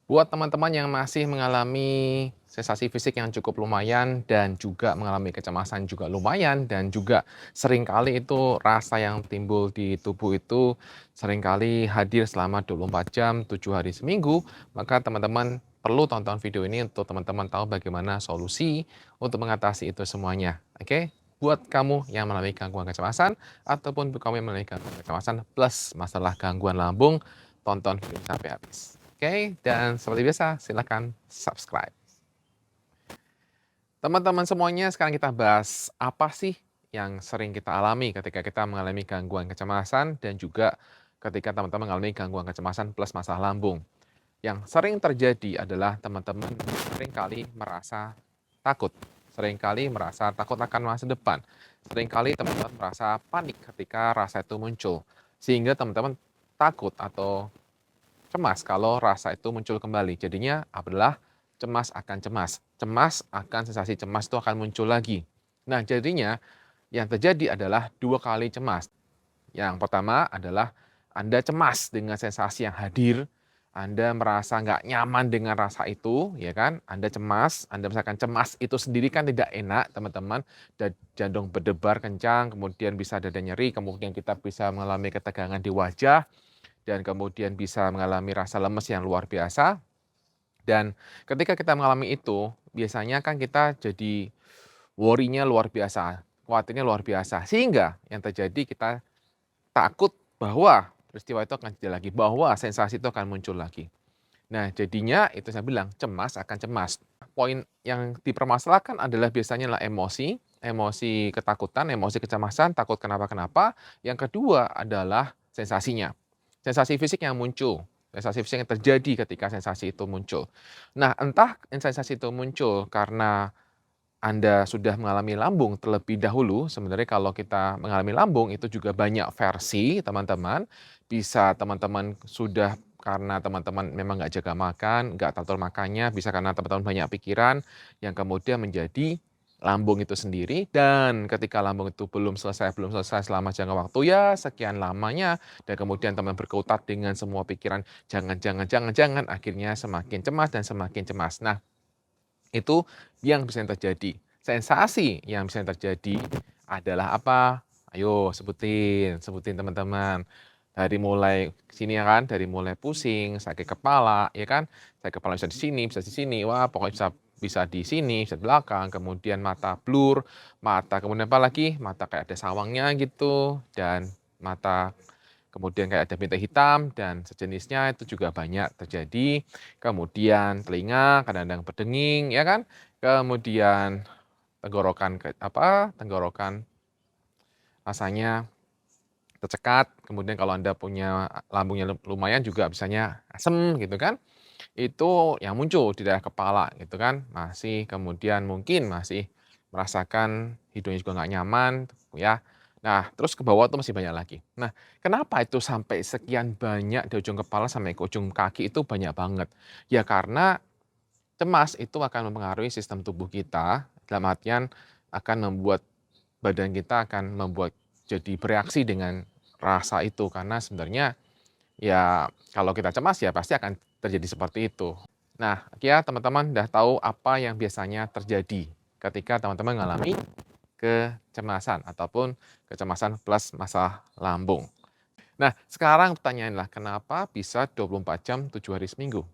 Buat teman-teman yang masih mengalami sensasi fisik yang cukup lumayan dan juga mengalami kecemasan juga lumayan dan juga seringkali itu rasa yang timbul di tubuh itu seringkali hadir selama 24 jam, 7 hari seminggu, maka teman-teman perlu tonton video ini untuk teman-teman tahu bagaimana solusi untuk mengatasi itu semuanya. Oke? Buat kamu yang mengalami gangguan kecemasan ataupun kamu yang mengalami gangguan kecemasan plus masalah gangguan lambung, tonton video sampai habis. Oke, dan seperti biasa silakan subscribe. Teman-teman semuanya, sekarang kita bahas apa sih yang sering kita alami ketika kita mengalami gangguan kecemasan dan juga ketika teman-teman mengalami gangguan kecemasan plus masalah lambung. Yang sering terjadi adalah teman-teman seringkali merasa takut, seringkali merasa takut akan masa depan, seringkali teman-teman merasa panik ketika rasa itu muncul, sehingga teman-teman takut atau cemas kalau rasa itu muncul kembali. Jadinya adalah cemas akan cemas. Cemas akan sensasi cemas itu akan muncul lagi. Nah, jadinya yang terjadi adalah 2 kali cemas. Yang pertama adalah Anda cemas dengan sensasi yang hadir, Anda merasa nggak nyaman dengan rasa itu, ya kan? Anda cemas, Anda misalkan cemas itu sendiri kan tidak enak, teman-teman. Jantung berdebar kencang, kemudian bisa dada nyeri, kemudian kita bisa mengalami ketegangan di wajah, dan kemudian bisa mengalami rasa lemes yang luar biasa. Dan ketika kita mengalami itu, biasanya kan kita jadi worry-nya luar biasa, khawatirnya luar biasa. Sehingga yang terjadi kita takut bahwa peristiwa itu akan terjadi lagi, bahwa sensasi itu akan muncul lagi. Nah, jadinya itu saya bilang cemas akan cemas. Poin yang dipermasalahkan adalah biasanya lah emosi, emosi ketakutan, emosi kecemasan, takut kenapa-kenapa. Yang kedua adalah sensasinya. Sensasi fisik yang muncul, sensasi fisik yang terjadi ketika sensasi itu muncul. Nah, entah sensasi itu muncul karena Anda sudah mengalami lambung terlebih dahulu, sebenarnya kalau kita mengalami lambung itu juga banyak versi teman-teman. Bisa teman-teman sudah karena teman-teman memang nggak jaga makan, nggak teratur makannya, bisa karena teman-teman banyak pikiran yang kemudian menjadi lambung itu sendiri, dan ketika lambung itu belum selesai selama jangka waktu ya sekian lamanya, dan kemudian teman berkutat dengan semua pikiran, jangan, akhirnya semakin cemas dan semakin cemas. Nah, itu yang bisa terjadi. Sensasi yang bisa terjadi adalah apa? Ayo sebutin, sebutin teman-teman. Dari mulai sini ya kan, dari mulai pusing, sakit kepala, ya kan? Sakit kepala bisa di sini, wah pokoknya bisa bisa di sini, bisa di belakang, kemudian mata blur, mata kemudian apa lagi? Mata kayak ada sawangnya gitu, dan mata kemudian kayak ada bintik hitam dan sejenisnya itu juga banyak terjadi. Kemudian telinga kadang-kadang berdenging, ya kan? Kemudian tenggorokan tenggorokan rasanya tercekat, kemudian kalau Anda punya lambungnya lumayan juga bisanya asem gitu kan. Itu yang muncul di daerah kepala gitu kan. Masih kemudian mungkin masih merasakan hidungnya juga nggak nyaman ya. Nah, terus ke bawah tuh masih banyak lagi. Nah, kenapa itu sampai sekian banyak di ujung kepala sampai ke ujung kaki itu banyak banget? Ya karena cemas itu akan mempengaruhi sistem tubuh kita, dalam artian akan membuat badan kita akan membuat jadi bereaksi dengan rasa itu. Karena sebenarnya ya kalau kita cemas ya pasti akan terjadi seperti itu. Nah, ya teman-teman udah tahu apa yang biasanya terjadi ketika teman-teman mengalami kecemasan ataupun kecemasan plus masalah lambung. Nah, sekarang pertanyaannya kenapa bisa 24 jam 7 hari seminggu?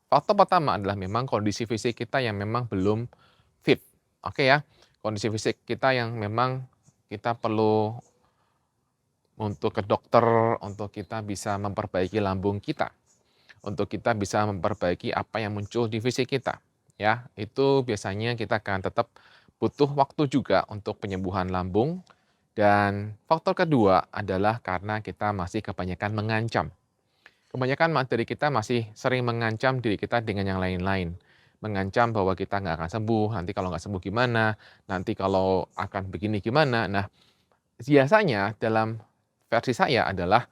Faktor pertama adalah memang kondisi fisik kita yang memang belum fit. Oke ya, kondisi fisik kita yang memang kita perlu untuk ke dokter, untuk kita bisa memperbaiki lambung kita, untuk kita bisa memperbaiki apa yang muncul di fisik kita. Ya, itu biasanya kita akan tetap butuh waktu juga untuk penyembuhan lambung. Dan faktor kedua adalah karena kita masih kebanyakan mengancam. Kebanyakan materi kita masih sering mengancam diri kita dengan yang lain-lain. Mengancam bahwa kita nggak akan sembuh, nanti kalau nggak sembuh gimana, nanti kalau akan begini gimana. Nah, biasanya dalam versi saya adalah,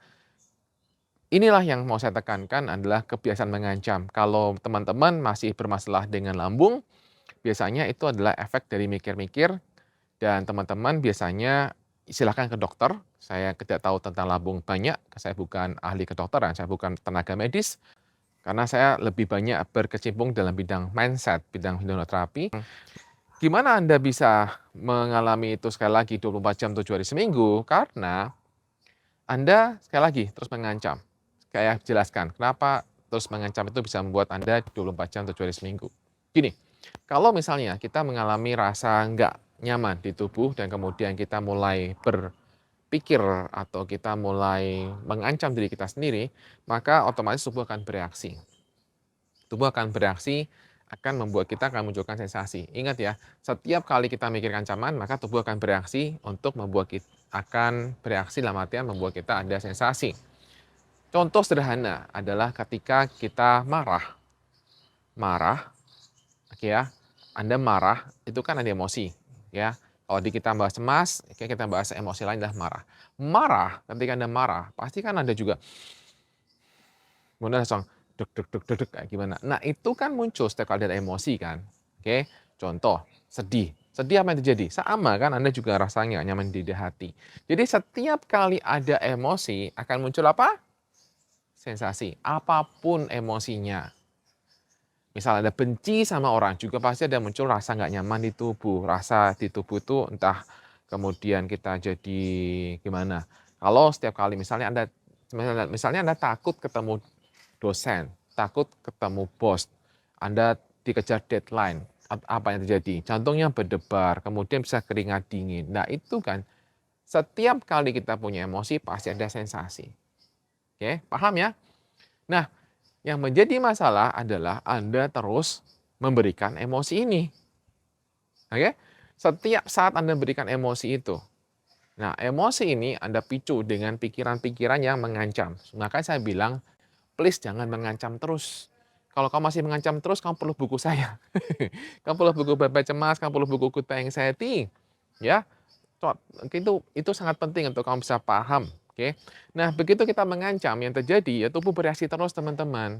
inilah yang mau saya tekankan adalah kebiasaan mengancam. Kalau teman-teman masih bermasalah dengan lambung, biasanya itu adalah efek dari mikir-mikir dan teman-teman biasanya silakan ke dokter. Saya tidak tahu tentang lambung banyak, saya bukan ahli kedokteran, saya bukan tenaga medis. karena saya lebih banyak berkecimpung dalam bidang mindset, bidang hipnoterapi. Gimana Anda bisa mengalami itu sekali lagi 24 jam 7 hari seminggu? Karena Anda sekali lagi terus mengancam. Kayak jelaskan kenapa terus mengancam itu bisa membuat Anda 24 jam 7 hari seminggu. Gini, kalau misalnya kita mengalami rasa nggak nyaman di tubuh dan kemudian kita mulai berpikir atau kita mulai mengancam diri kita sendiri, maka otomatis tubuh akan bereaksi. Tubuh akan bereaksi, akan membuat kita akan munculkan sensasi. Ingat ya, setiap kali kita mikir ancaman, maka tubuh akan bereaksi untuk membuat kita akan bereaksi dalam artian membuat kita ada sensasi. Contoh sederhana adalah ketika kita marah. Marah, oke ya, Anda marah, itu kan ada emosi, ya. Kalau di kita bahas cemas, oke kita bahas emosi lain adalah marah. Marah, ketika Anda marah, pasti kan Anda juga kemudian langsung deg deg deg deg deg kayak gimana. Nah, itu kan muncul setiap kali ada emosi kan. Oke, contoh sedih. Sedih apa yang terjadi? Sama kan Anda juga rasanya nggak nyaman di hati. Jadi setiap kali ada emosi akan muncul apa? Sensasi. Apapun emosinya. Misal ada benci sama orang juga pasti ada muncul rasa nggak nyaman di tubuh. Rasa di tubuh itu entah kemudian kita jadi gimana. Kalau setiap kali misalnya Anda takut ketemu dosen, takut ketemu bos, Anda dikejar deadline, apa yang terjadi? Jantungnya berdebar, kemudian bisa keringat dingin. Nah, itu kan setiap kali kita punya emosi pasti ada sensasi. Oke, paham ya? Nah, yang menjadi masalah adalah Anda terus memberikan emosi ini. Oke? Setiap saat Anda berikan emosi itu. Nah, emosi ini Anda picu dengan pikiran-pikiran yang mengancam. Maka saya bilang please jangan mengancam terus. Kalau kamu masih mengancam terus, kamu perlu buku saya. Kamu perlu buku Bye Bye Cemas, kamu perlu buku Goodbye Anxiety. Ya, itu sangat penting untuk kamu bisa paham. Oke. Nah, begitu kita mengancam, yang terjadi ya tubuh bereaksi terus teman-teman.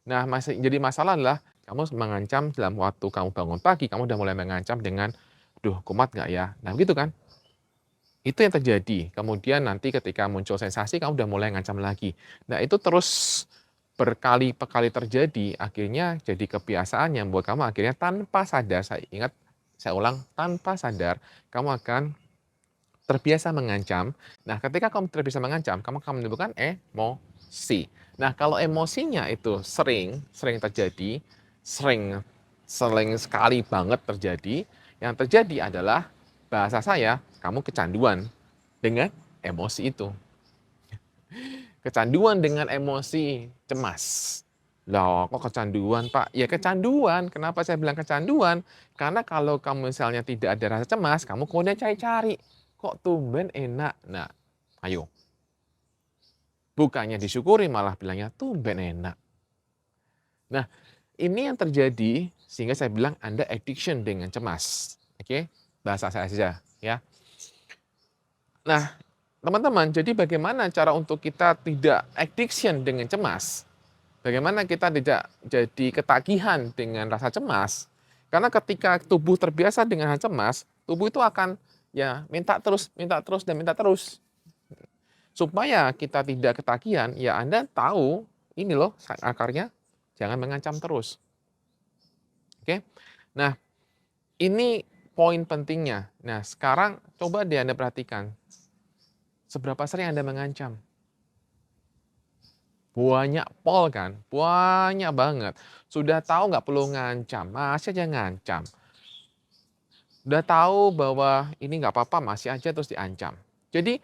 Nah, masih jadi masalah adalah kamu mengancam dalam waktu kamu bangun pagi, kamu udah mulai mengancam dengan, duh kumat nggak ya? Nah, gitu kan? Itu yang terjadi. Kemudian nanti ketika muncul sensasi, kamu udah mulai ngancam lagi. Nah, itu terus berkali-kali terjadi, akhirnya jadi kebiasaan yang buat kamu akhirnya tanpa sadar, saya ulang, tanpa sadar, kamu akan terbiasa mengancam. Nah, ketika kamu terbiasa mengancam, kamu akan menimbulkan emosi. Nah, kalau emosinya itu sering terjadi, sering sering sekali banget terjadi, yang terjadi adalah bahasa saya, kamu kecanduan dengan emosi itu. Kecanduan dengan emosi cemas. Loh, kok kecanduan, Pak? Ya kecanduan. Kenapa saya bilang kecanduan? Karena kalau kamu misalnya tidak ada rasa cemas, kamu kemudian cari-cari. Kok tumben enak? Nah, ayo. Bukannya disyukuri, malah bilangnya tumben enak. Nah, ini yang terjadi sehingga saya bilang Anda addiction dengan cemas. Oke? Bahasa saya saja, ya. Nah, teman-teman, jadi bagaimana cara untuk kita tidak addiction dengan cemas? Bagaimana kita tidak jadi ketagihan dengan rasa cemas? Karena ketika tubuh terbiasa dengan rasa cemas, tubuh itu akan ya minta terus dan minta terus. Supaya kita tidak ketagihan, ya Anda tahu ini loh akarnya, jangan mengancam terus. Oke. Nah, ini poin pentingnya. Nah, sekarang coba deh Anda perhatikan, seberapa sering Anda mengancam? Banyak pol kan, banyak banget. Sudah tahu nggak perlu ngancam, masih aja ngancam. Udah tahu bahwa ini nggak apa-apa, masih aja terus diancam. Jadi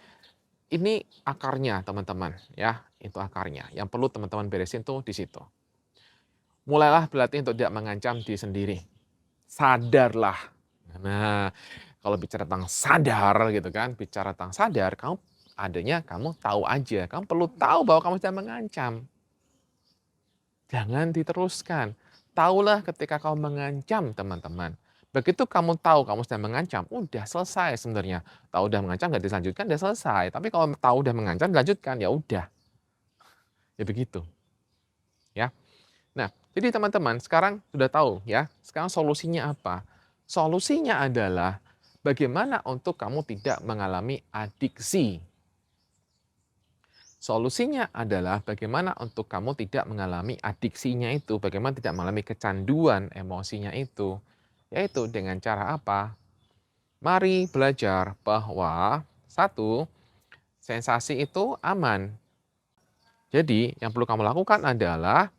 ini akarnya teman-teman ya, itu akarnya. Yang perlu teman-teman beresin tuh di situ. Mulailah berlatih untuk tidak mengancam diri sendiri. Sadarlah. Nah, kalau bicara tentang sadar gitu kan, bicara tentang sadar, kamu tahu aja, kamu perlu tahu bahwa kamu sedang mengancam. Jangan diteruskan. Taulah ketika kamu mengancam teman-teman. Begitu kamu tahu kamu sedang mengancam, udah selesai sebenarnya. Tahu udah mengancam nggak dilanjutkan, udah selesai. Tapi kalau tahu udah mengancam, dilanjutkan, ya udah. Ya begitu. Ya. Nah, jadi teman-teman sekarang sudah tahu ya. Sekarang solusinya apa? Solusinya adalah bagaimana untuk kamu tidak mengalami adiksi. Solusinya adalah bagaimana untuk kamu tidak mengalami adiksinya itu, bagaimana tidak mengalami kecanduan emosinya itu. Yaitu dengan cara apa? Mari belajar bahwa satu, sensasi itu aman. Jadi yang perlu kamu lakukan adalah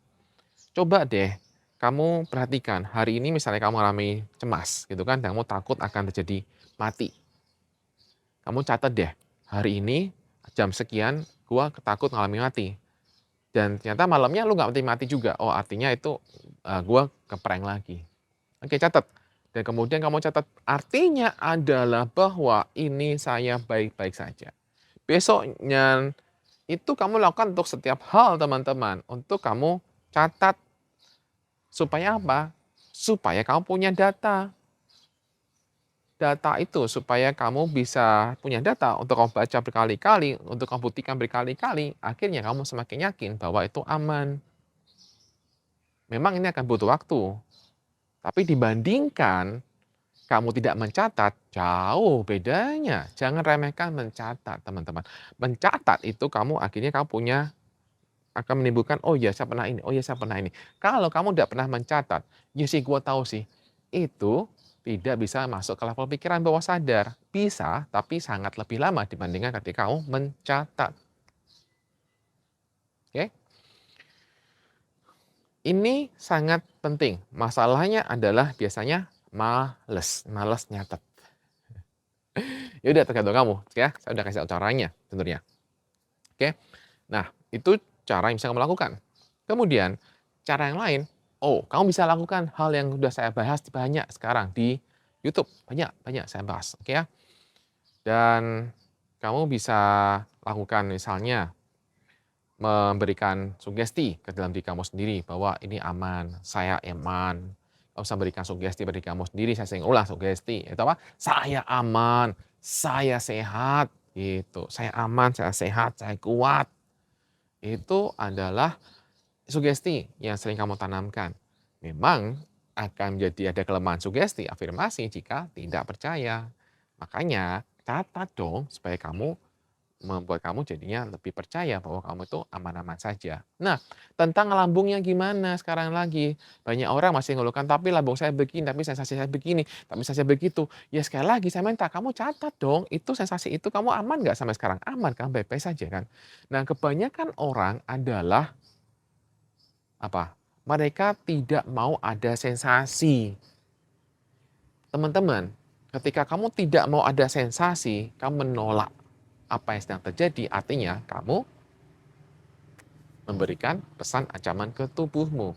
coba deh kamu perhatikan hari ini misalnya kamu mengalami cemas gitu kan, dan kamu takut akan terjadi mati. Kamu catat deh, hari ini jam sekian gua takut ngalami mati. Dan ternyata malamnya lu nggak mati-mati juga. Oh artinya itu, gua ke-prank lagi. Oke catat. Dan kemudian kamu catat, artinya adalah bahwa ini saya baik-baik saja. Besoknya itu kamu lakukan untuk setiap hal teman-teman. Untuk kamu catat. Supaya apa? Supaya kamu punya data. Data itu supaya kamu bisa punya data untuk kamu baca berkali-kali, untuk kamu buktikan berkali-kali, akhirnya kamu semakin yakin bahwa itu aman. Memang ini akan butuh waktu, tapi dibandingkan kamu tidak mencatat, jauh bedanya. Jangan remehkan mencatat, teman-teman. Mencatat itu kamu akhirnya kamu punya akan menimbulkan, "Oh ya saya pernah ini, oh ya saya pernah ini." Kalau kamu tidak pernah mencatat, "Ya sih gua tahu sih." Itu tidak bisa masuk ke level pikiran bawah sadar. Bisa, tapi sangat lebih lama dibandingkan ketika kamu mencatat, oke? Ini sangat penting, masalahnya adalah biasanya males, males nyatet. Ya udah tergantung kamu ya, saya udah kasih tahu caranya tentunya, oke? Nah, itu cara yang bisa kamu lakukan. Kemudian, cara yang lain, oh kamu bisa lakukan hal yang sudah saya bahas banyak sekarang di YouTube, banyak banyak saya bahas, oke ya? Dan kamu bisa lakukan misalnya memberikan sugesti ke dalam diri kamu sendiri bahwa ini aman, saya aman. Kamu bisa berikan sugesti pada diri kamu sendiri, saya sering ulang sugesti, itu apa? Saya aman, saya sehat, gitu. Saya aman, saya sehat, saya kuat. Itu adalah sugesti yang sering kamu tanamkan. Memang akan menjadi ada kelemahan sugesti, afirmasi jika tidak percaya. Makanya catat dong supaya kamu membuat kamu jadinya lebih percaya bahwa kamu itu aman-aman saja. Nah, tentang lambungnya gimana sekarang lagi? Banyak orang masih ngeluhkan, tapi lambung saya begini, tapi sensasi saya begini, tapi sensasi saya begitu. Ya sekali lagi saya minta kamu catat dong, itu sensasi itu kamu aman nggak sampai sekarang? Aman kan, baik-baik saja kan? Nah, kebanyakan orang adalah apa? Mereka tidak mau ada sensasi. Teman-teman, ketika kamu tidak mau ada sensasi, kamu menolak apa yang sedang terjadi, artinya kamu memberikan pesan ancaman ke tubuhmu.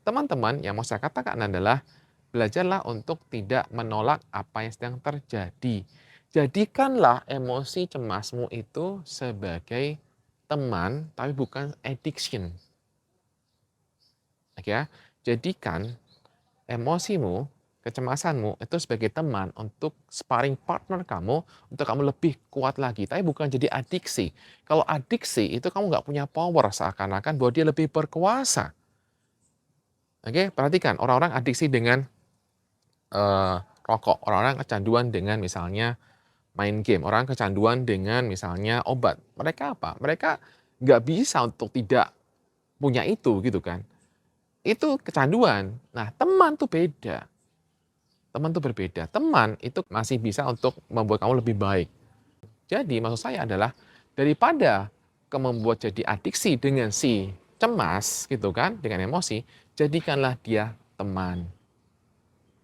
Teman-teman, yang mau saya katakan adalah belajarlah untuk tidak menolak apa yang sedang terjadi. Jadikanlah emosi cemasmu itu sebagai teman, tapi bukan addiction. Oke ya, jadikan emosimu, kecemasanmu itu sebagai teman untuk sparring partner kamu, untuk kamu lebih kuat lagi, tapi bukan jadi adiksi. Kalau adiksi itu kamu nggak punya power, seakan-akan bahwa dia lebih berkuasa. Oke, perhatikan orang-orang adiksi dengan rokok, orang-orang kecanduan dengan misalnya main game, orang kecanduan dengan misalnya obat. Mereka apa? Mereka nggak bisa untuk tidak punya itu gitu kan. Itu kecanduan. Nah, teman tuh beda. Teman tuh berbeda. Teman itu masih bisa untuk membuat kamu lebih baik. Jadi maksud saya adalah daripada kamu membuat jadi adiksi dengan si cemas gitu kan, dengan emosi, jadikanlah dia teman.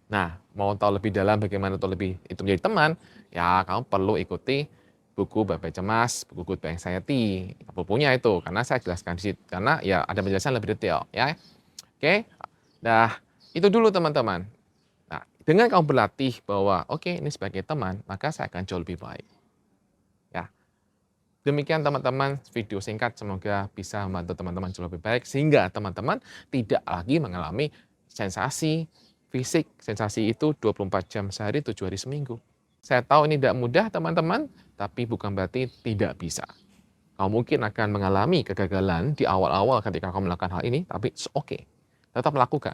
Nah, mau tahu lebih dalam bagaimana untuk lebih itu menjadi teman, ya kamu perlu ikuti buku Bye-Bye Cemas, buku Goodbye Anxiety, bukunya itu karena saya jelaskan di situ karena ya ada penjelasan lebih detail ya. Oke. Nah, itu dulu teman-teman. Nah, dengan kamu berlatih bahwa, oke ini sebagai teman, maka saya akan jauh lebih baik. Ya, demikian teman-teman video singkat semoga bisa membantu teman-teman jauh lebih baik sehingga teman-teman tidak lagi mengalami sensasi fisik. Sensasi itu 24 jam sehari, 7 hari seminggu. Saya tahu ini tidak mudah teman-teman, tapi bukan berarti tidak bisa. Kamu mungkin akan mengalami kegagalan di awal-awal ketika kamu melakukan hal ini, tapi it's okay. Tetap lakukan.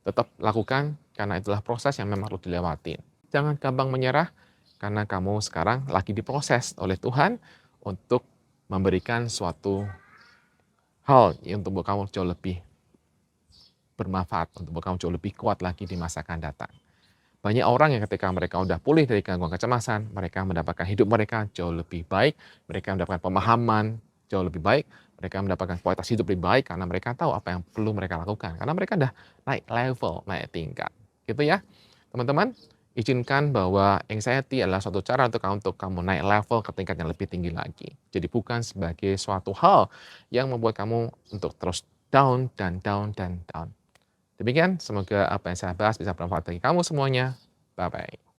Tetap lakukan karena itulah proses yang memang harus dilewatin. Jangan gampang menyerah karena kamu sekarang lagi diproses oleh Tuhan untuk memberikan suatu hal yang untuk kamu jauh lebih bermanfaat, untuk kamu jauh lebih kuat lagi di masa akan datang. Banyak orang yang ketika mereka udah pulih dari gangguan kecemasan, mereka mendapatkan hidup mereka jauh lebih baik, mereka mendapatkan pemahaman jauh lebih baik, mereka mendapatkan kualitas hidup lebih baik karena mereka tahu apa yang perlu mereka lakukan. Karena mereka udah naik level, naik tingkat. Gitu ya. Teman-teman, izinkan bahwa anxiety adalah suatu cara untuk kamu naik level ke tingkat yang lebih tinggi lagi. Jadi bukan sebagai suatu hal yang membuat kamu untuk terus down dan down dan down. Demikian, semoga apa yang saya bahas bisa bermanfaat bagi kamu semuanya. Bye-bye.